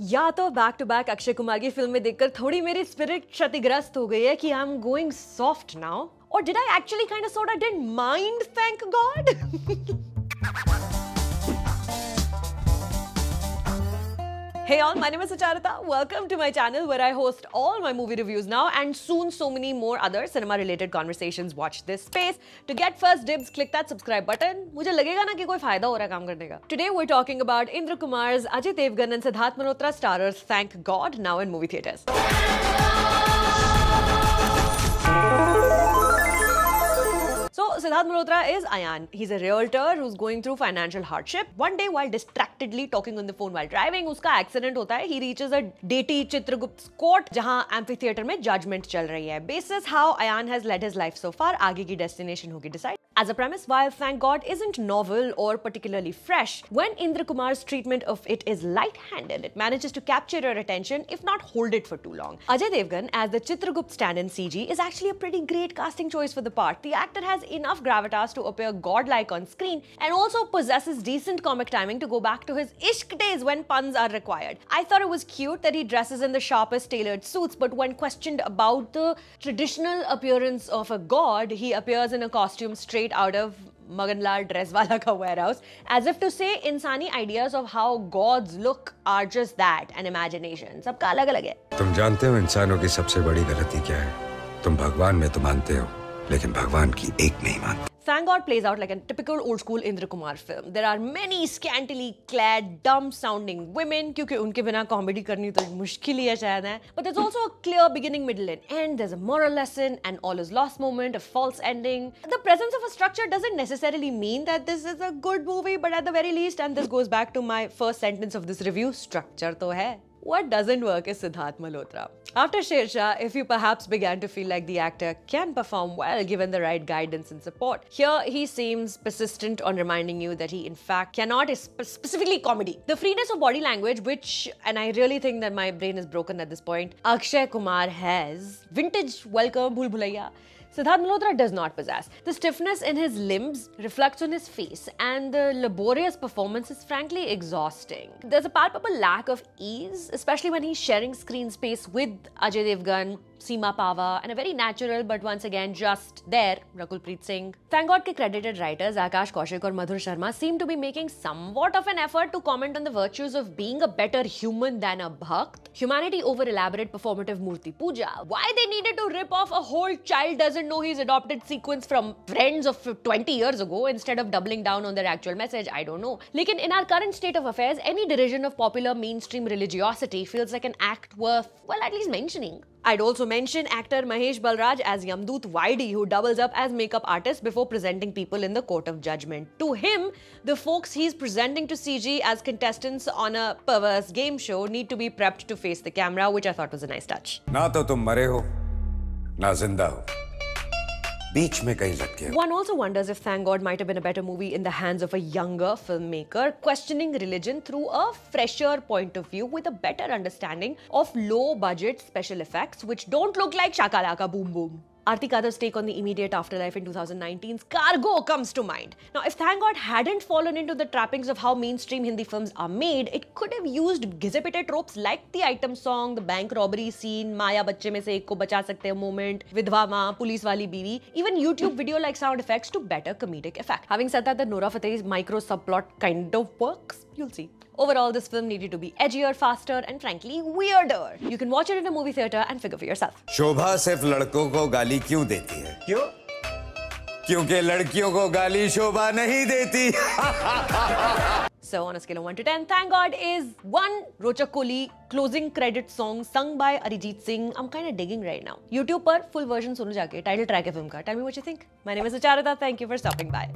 या तो back to back Akshay Kumar की फिल्म में देखकर थोड़ी मेरी स्पिरिट क्षतिग्रस्त हो गई है कि I am going soft now, और did I actually kind of sort of didn't mind, thank God. Hey all, my name is Sucharita. Welcome to my channel where I host all my movie reviews now and soon so many more other cinema related conversations. Watch this space. To get first dibs, click that subscribe button. मुझे लगेगा ना कि कोई फायदा हो रहा है काम करने का. Today we're talking about Indra Kumar's, Ajay Devgan and Siddharth Malhotra starrers Thank God now in movie theaters. So, Siddharth Malhotra is Ayan. He's a realtor who's going through financial hardship. One day, while distractedly talking on the phone while driving, उसका accident होता है. He reaches a deity Chitragupt's court, जहाँ amphitheater में judgment चल रही है. Basis how Ayan has led his life so far, आगे की destination होगी decide. As a premise, while Thank God isn't novel or particularly fresh, when Indra Kumar's treatment of it is light-handed, it manages to capture your attention, if not hold it for too long. Ajay Devgan as the Chitragupt stand-in CG is actually a pretty great casting choice for the part. The actor has enough gravitas to appear godlike on screen and also possesses decent comic timing to go back to his ishq days when puns are required. I thought it was cute that he dresses in the sharpest tailored suits, but when questioned about the traditional appearance of a god, he appears in a costume straight out of Maganlal Dresswala ka warehouse, as if to say insani ideas of how gods look are just that, an imagination. सबका अलग अलग है. तुम जानते हो इंसानों की सबसे बड़ी गलती क्या है? तुम भगवान में तो मानते हो, लेकिन भगवान की एक नहीं मानते. Thank God plays out like a typical old school Indra Kumar film. There are many scantily clad, dumb sounding women, क्योंकि उनके बिना comedy करनी तो मुश्किल ही है शायद है. But there's also a clear beginning, middle and end. There's a moral lesson, an all is lost moment, a false ending. The presence of a structure doesn't necessarily mean that this is a good movie, but at the very least, and this goes back to my first sentence of this review, structure तो है. What doesn't work is Siddharth Malhotra. After Shershaah, if you perhaps began to feel like the actor can perform well given the right guidance and support, here he seems persistent on reminding you that he in fact cannot, is specifically comedy. The freeness of body language, which, and I really think that my brain is broken at this point, Akshay Kumar has. Vintage welcome, Bhool Bhulaiya. Siddharth Malhotra does not possess. The stiffness in his limbs reflects on his face, and the laborious performance is frankly exhausting. There's a palpable lack of ease, especially when he's sharing screen space with Ajay Devgan, Seema Pava, and a very natural but once again just there, Rakulpreet Singh. Thank God के credited writers Akash Kaushik और Madhur Sharma seem to be making somewhat of an effort to comment on the virtues of being a better human than a bhakt. Humanity over elaborate performative Murti Puja. Why they needed to rip off a whole child doesn't know his adopted sequence from Friends of 20 years ago instead of doubling down on their actual message, I don't know. Lekin in our current state of affairs, any derision of popular mainstream religiosity feels like an act worth, well, at least mentioning. I'd also mention actor Mahesh Balraj as Yamdoot Vaidi, who doubles up as makeup artist before presenting people in the court of judgment. To him, the folks he's presenting to CG as contestants on a perverse game show need to be prepped to face the camera, which I thought was a nice touch. ना तो तुम मरे हो, ना जिंदा हो. बीच में कहीं लटके हो. One also wonders if Thank God might have been a better movie in the hands of a younger filmmaker, questioning religion through a fresher point of view with a better understanding of low-budget special effects which don't look like Shakalaka Boom Boom. Aarti Kadar's take on the immediate afterlife in 2019's Cargo comes to mind. Now, if Thank God hadn't fallen into the trappings of how mainstream Hindi films are made, it could have used घिसे-पिटे tropes like the item song, the bank robbery scene, माया बच्चे में से एक को बचा सकते हैं moment, विधवा माँ, पुलिस वाली बीवी, even YouTube video-like sound effects to better comedic effect. Having said that, the Nora Fateh's micro subplot kind of works. You'll see. Overall, this film needed to be edgier, faster, and frankly, weirder. You can watch it in a movie theater and figure for yourself. शोभा सिर्फ लड़कों को गाली क्यों देती है? क्यों? क्योंकि लड़कियों को गाली शोभा नहीं देती. So, on a scale of 1 to 10, Thank God is 1 Rochak Kohli closing credit song sung by Arijit Singh. I'm kind of digging right now. YouTube पर full version सुनो जाके title track है film का. Tell me what you think. My name is Sucharita. Thank you for stopping by.